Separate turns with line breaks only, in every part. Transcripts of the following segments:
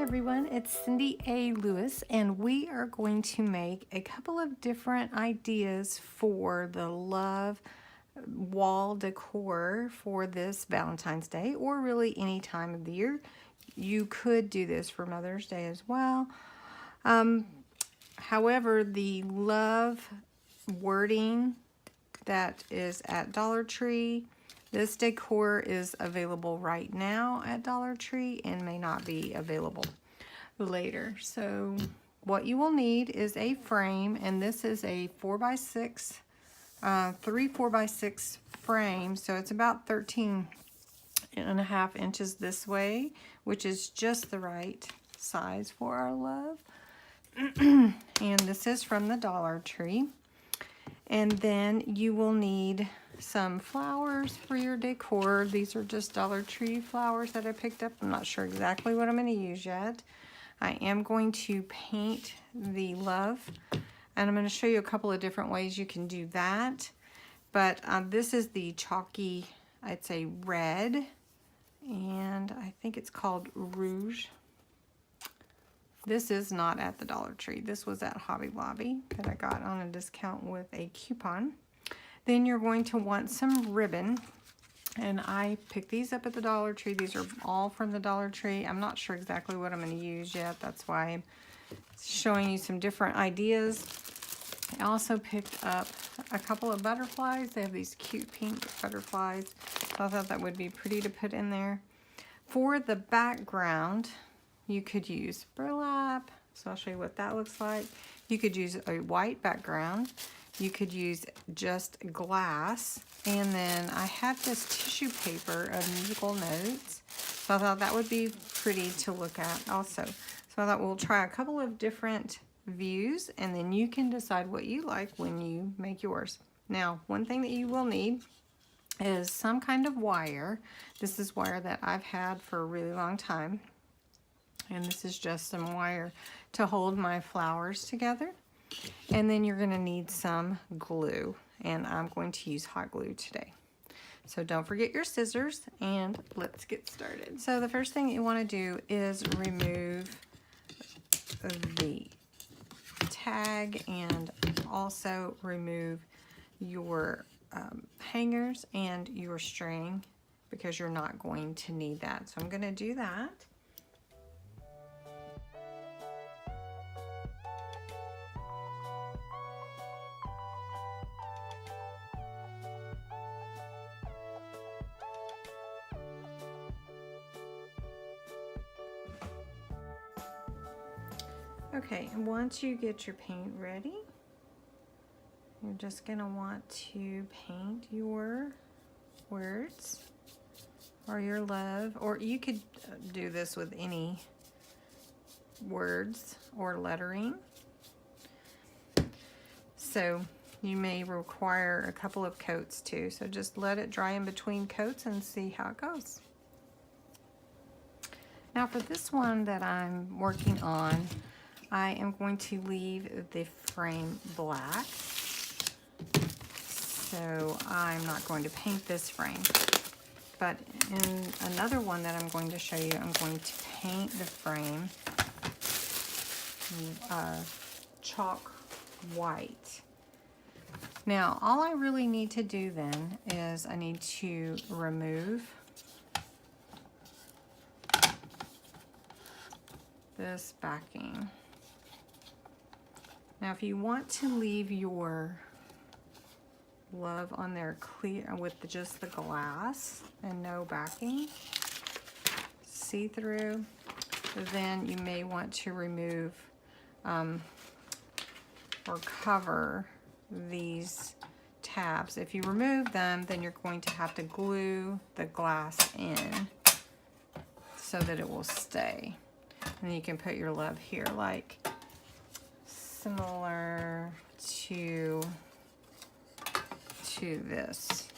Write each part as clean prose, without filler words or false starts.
everyone, it's Cindy A. Lewis, and we are going to make a couple of different ideas for the love wall decor for this Valentine's Day, or really any time of the year. You could do this for Mother's Day as well. However, the love wording that is at Dollar Tree, this decor is available right now at Dollar Tree and may not be available later. So what you will need is a frame, and this is a 4x6, 4x6 frame. So it's about 13.5 inches this way, which is just the right size for our love. And this is from the Dollar Tree. And then you will need some flowers for your decor. These are just Dollar Tree flowers that I picked up. I'm not sure exactly what I'm going to use yet. I am going to paint the love, and I'm going to show you a couple of different ways you can do that. But this is the chalky, I'd say red, and I think it's called Rouge. This is not at the Dollar Tree. This was at Hobby Lobby that I got on a discount with a coupon. Then you're going to want some ribbon, and I picked these up at the Dollar Tree. These are all from the Dollar Tree. I'm not sure exactly what I'm going to use yet. That's why I'm showing you some different ideas. I also picked up a couple of butterflies. They have these cute pink butterflies. So I thought that would be pretty to put in there. For the background, you could use burlap. So I'll show you what that looks like. You could use a white background. You could use just glass, and then I have this tissue paper of musical notes, so I thought that would be pretty to look at also. So I thought we'll try a couple of different views, and then you can decide what you like when you make yours. Now, one thing that you will need is some kind of wire. This is wire that I've had for a really long time, and this is just some wire to hold my flowers together. And then you're going to need some glue, and I'm going to use hot glue today. So don't forget your scissors, and let's get started. So the first thing you want to do is remove the tag, and also remove your hangers and your string, because you're not going to need that. So I'm going to do that. Okay, and once you get your paint ready, you're just going to want to paint your words or your love, or you could do this with any words or lettering. So you may require a couple of coats too, so just let it dry in between coats and see how it goes. Now for this one that I'm working on, I am going to leave the frame black, so I'm not going to paint this frame. But in another one that I'm going to show you, I'm going to paint the frame chalk white. Now, all I really need to do then is I need to remove this backing. Now, if you want to leave your love on there clear with just the glass and no backing, see-through, then you may want to remove or cover these tabs. If you remove them, then you're going to have to glue the glass in so that it will stay. And you can put your love here, like similar to this,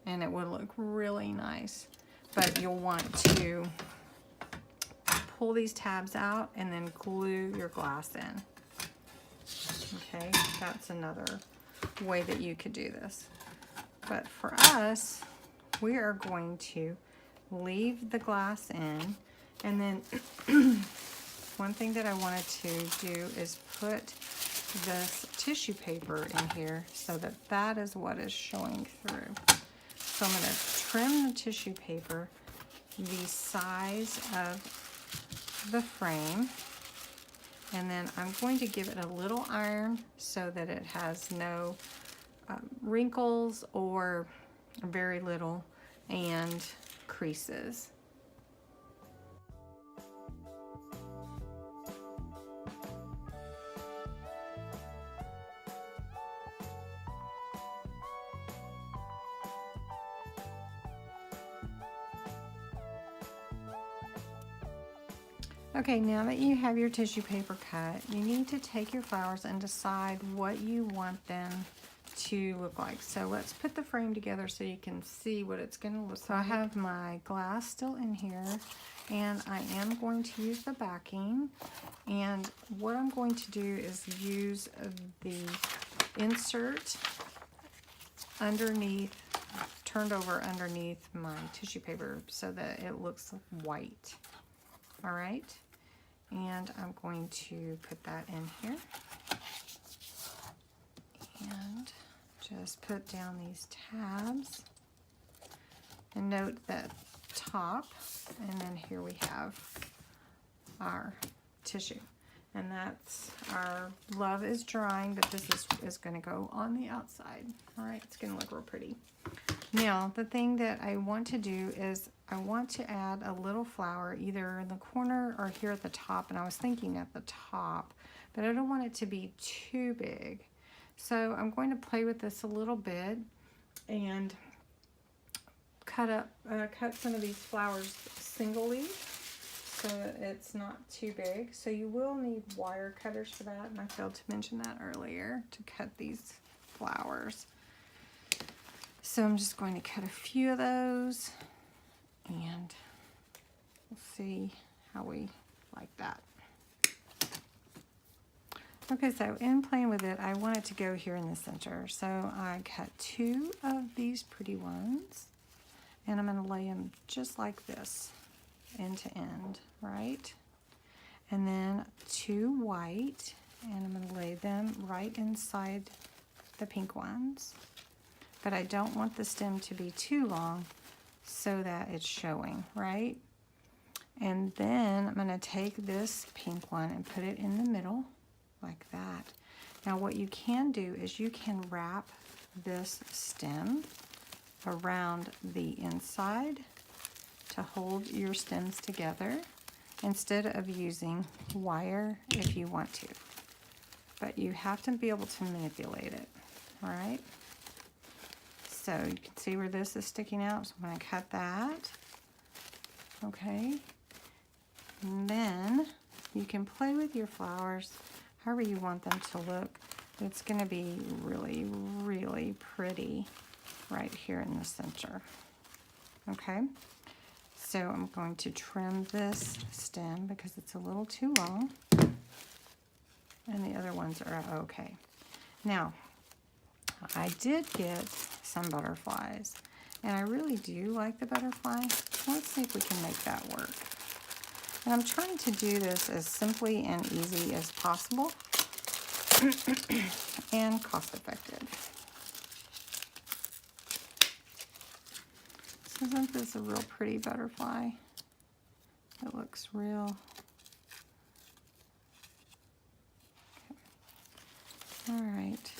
and it would look really nice. But you'll want to pull these tabs out and then glue your glass in. Okay, that's another way that you could do this. But for us, we are going to leave the glass in, And then one thing that I wanted to do is put this tissue paper in here so that that is what is showing through. So I'm going to trim the tissue paper the size of the frame, and then I'm going to give it a little iron so that it has no wrinkles or very little, and creases. Okay, now that you have your tissue paper cut, you need to take your flowers and decide what you want them to look like. So let's put the frame together so you can see what it's going to look like. So I have my glass still in here, and I am going to use the backing. And what I'm going to do is use the insert underneath, turned over underneath my tissue paper so that it looks white. All right, and I'm going to put that in here and just put down these tabs, and note that top, and then here we have our tissue, and that's our love is drying, but this is going to go on the outside. All right, it's going to look real pretty. Now, the thing that I want to do is I want to add a little flower either in the corner or here at the top, and I was thinking at the top, but I don't want it to be too big. So I'm going to play with this a little bit and cut some of these flowers singly so that it's not too big. So you will need wire cutters for that, and I failed to mention that earlier, to cut these flowers. So I'm just going to cut a few of those, and we'll see how we like that. Okay, so in playing with it, I want it to go here in the center. So I cut 2 of these pretty ones, and I'm going to lay them just like this, end to end, right? And then 2 white, and I'm going to lay them right inside the pink ones. But I don't want the stem to be too long so that it's showing, right? And then I'm going to take this pink one and put it in the middle like that. Now what you can do is you can wrap this stem around the inside to hold your stems together instead of using wire if you want to. But you have to be able to manipulate it, all right? So you can see where this is sticking out, so I'm going to cut that. Okay. And then you can play with your flowers however you want them to look. It's going to be really, really pretty right here in the center. Okay. So I'm going to trim this stem because it's a little too long. And the other ones are okay. Now, I did get some butterflies, and I really do like the butterfly. Let's see if we can make that work. And I'm trying to do this as simply and easy as possible and cost effective. So isn't this a real pretty butterfly? It looks real. Okay. All right.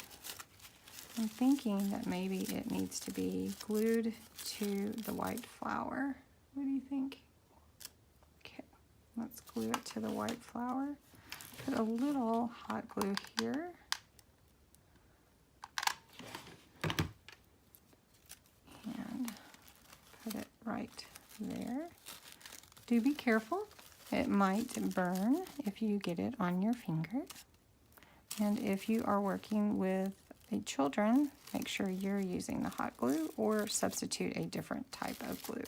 I'm thinking that maybe it needs to be glued to the white flower. What do you think? Okay, let's glue it to the white flower. Put a little hot glue here. And put it right there. Do be careful. It might burn if you get it on your finger. And if you are working with children, make sure you're using the hot glue or substitute a different type of glue.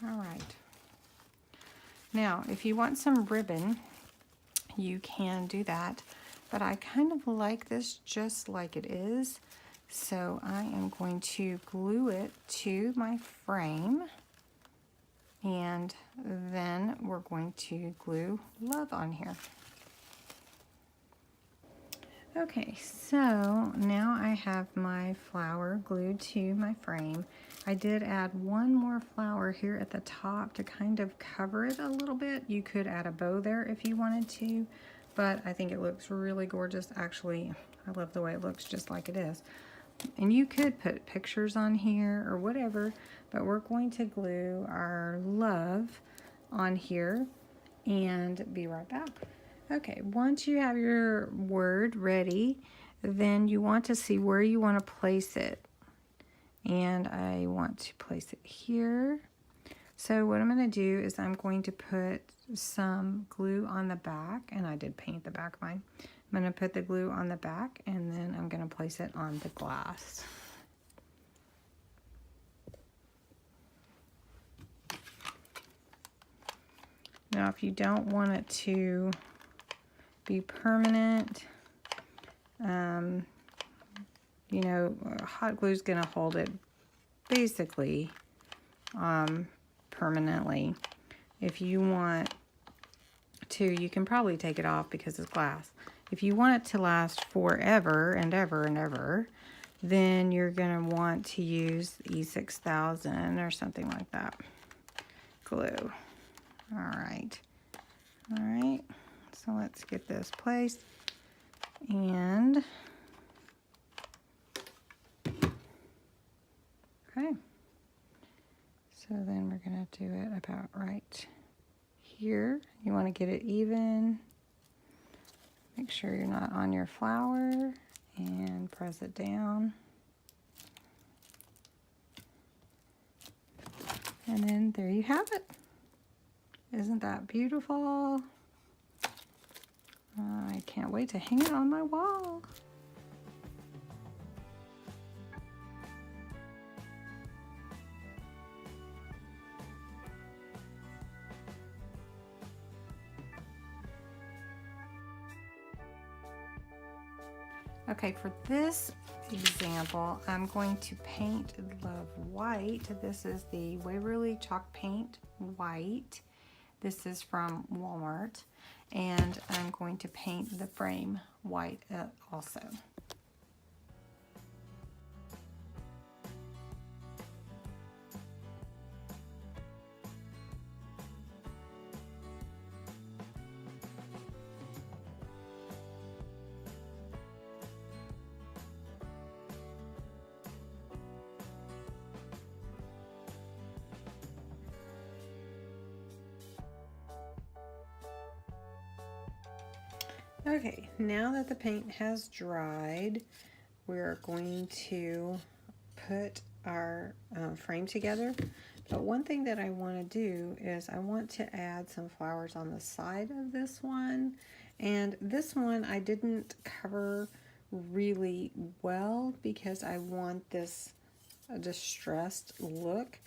All right. Now, if you want some ribbon, you can do that, but I kind of like this just like it is, so I am going to glue it to my frame, And then we're going to glue love on here. Okay, so now I have my flower glued to my frame. I did add one more flower here at the top to kind of cover it a little bit. You could add a bow there if you wanted to, but I think it looks really gorgeous. Actually, I love the way it looks just like it is. And you could put pictures on here or whatever, but we're going to glue our love on here and be right back. Okay, once you have your word ready, then you want to see where you want to place it. And I want to place it here. So what I'm going to do is I'm going to put some glue on the back, and I did paint the back of mine. I'm going to put the glue on the back, and then I'm going to place it on the glass. Now, if you don't want it to be permanent, you know, hot glue is going to hold it basically permanently. If you want to, you can probably take it off because it's glass. If you want it to last forever and ever and ever, then you're going to want to use E6000 or something like that glue. All right. So let's get this placed, and okay. So then we're gonna do it about right here. You want to get it even. Make sure you're not on your flower, and press it down. And then there you have it. Isn't that beautiful? I can't wait to hang it on my wall. Okay, for this example, I'm going to paint Love white. This is the Waverly Chalk Paint White. This is from Walmart. And I'm going to paint the frame white also. Okay, now that the paint has dried, we're going to put our frame together. But one thing that I want to do is I want to add some flowers on the side of this one. And this one I didn't cover really well because I want this distressed look.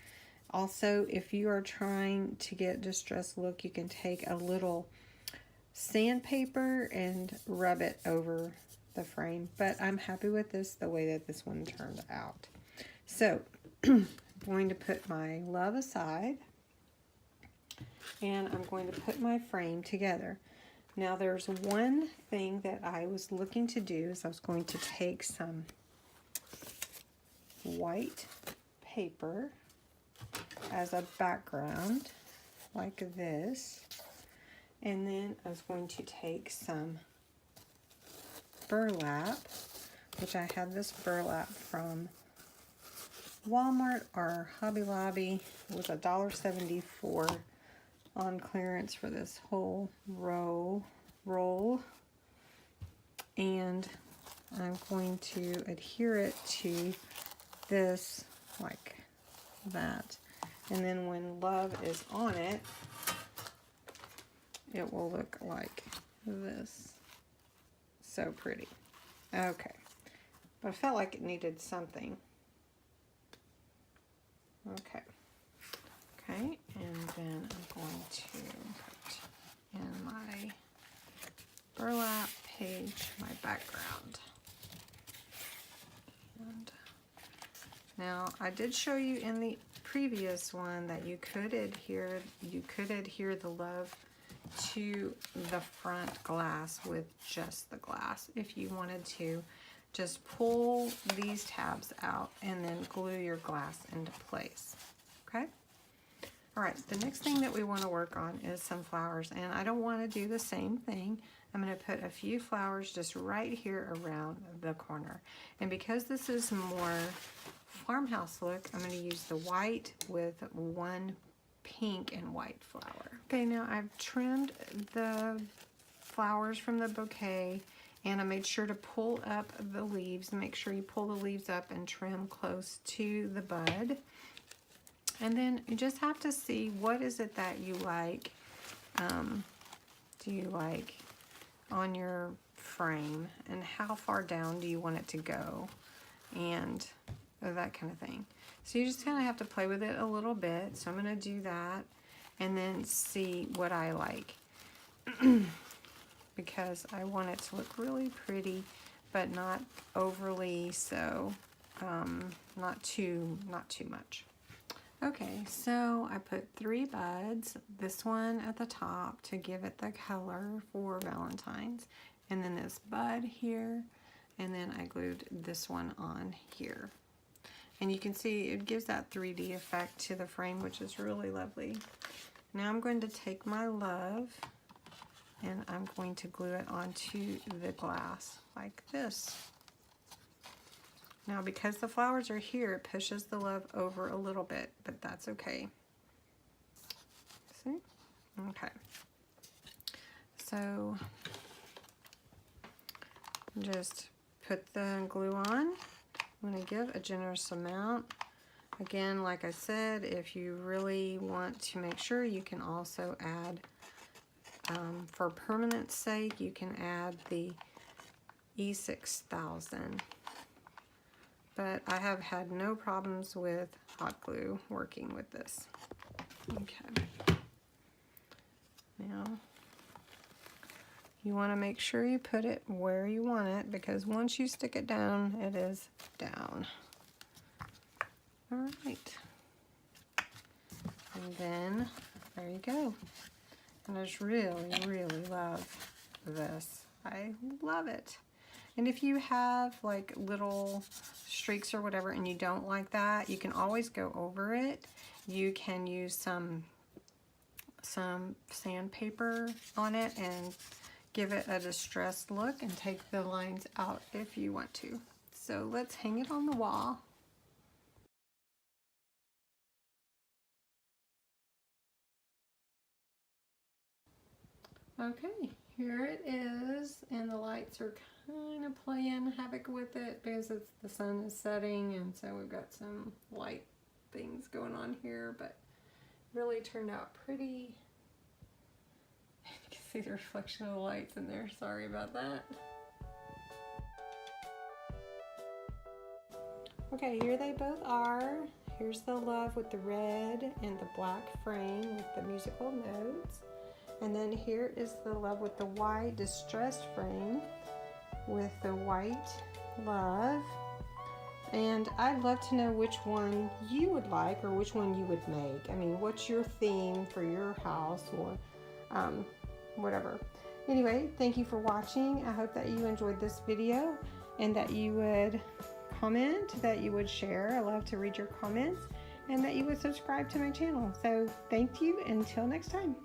Also, if you are trying to get distressed look, you can take a little sandpaper and rub it over the frame, but I'm happy with this, the way that this one turned out. So I'm going to put my love aside, and I'm going to put my frame together. Now there's one thing that I was looking to do is I was going to take some white paper as a background like this. And then I was going to take some burlap, which I had this burlap from Walmart or Hobby Lobby. It was $1.74 on clearance for this whole roll. And I'm going to adhere it to this like that. And then when love is on it, it will look like this. So pretty. Okay. But I felt like it needed something. Okay. Okay, and then I'm going to put in my burlap page my background. And Now, I did show you in the previous one that you could adhere the love to the front glass with just the glass if you wanted to. Just pull these tabs out and then glue your glass into place. Okay? All right, the next thing that we want to work on is some flowers, and I don't want to do the same thing. I'm going to put a few flowers just right here around the corner. And because this is more farmhouse look, I'm going to use the white with one pink and white flower. Okay, now I've trimmed the flowers from the bouquet, and I made sure to pull up the leaves. Make sure you pull the leaves up and trim close to the bud. And then you just have to see what is it that you like. Do you like on your frame, and how far down do you want it to go, and that kind of thing. So you just kind of have to play with it a little bit. So I'm going to do that and then see what I like. Because I want it to look really pretty, but not overly so, not too much. Okay, so I put 3 buds, this one at the top to give it the color for Valentine's, and then this bud here, and then I glued this one on here. And you can see it gives that 3D effect to the frame, which is really lovely. Now I'm going to take my love and I'm going to glue it onto the glass like this. Now, because the flowers are here, it pushes the love over a little bit, but that's okay. See? Okay. So, just put the glue on. I'm going to give a generous amount. Again, like I said, if you really want to make sure, you can also add, for permanence sake, you can add the E6000. But I have had no problems with hot glue working with this. Okay. Now, you want to make sure you put it where you want it, because once you stick it down, it is down. All right. And then, there you go. And I just really, really love this. I love it. And if you have like little streaks or whatever and you don't like that, you can always go over it. You can use some sandpaper on it and give it a distressed look and take the lines out if you want to. So let's hang it on the wall. Okay, here it is, and the lights are kind of playing havoc with it because the sun is setting, and so we've got some light things going on here, but really turned out pretty. You can see the reflection of the lights in there. Sorry about that. Okay, here they both are. Here's the love with the red and the black frame with the musical notes. And then here is the love with the white distressed frame with the white love. And I'd love to know which one you would like or which one you would make. I mean, what's your theme for your house or whatever. Anyway, thank you for watching. I hope that you enjoyed this video and that you would comment, that you would share. I love to read your comments, and that you would subscribe to my channel. So thank you. Until next time.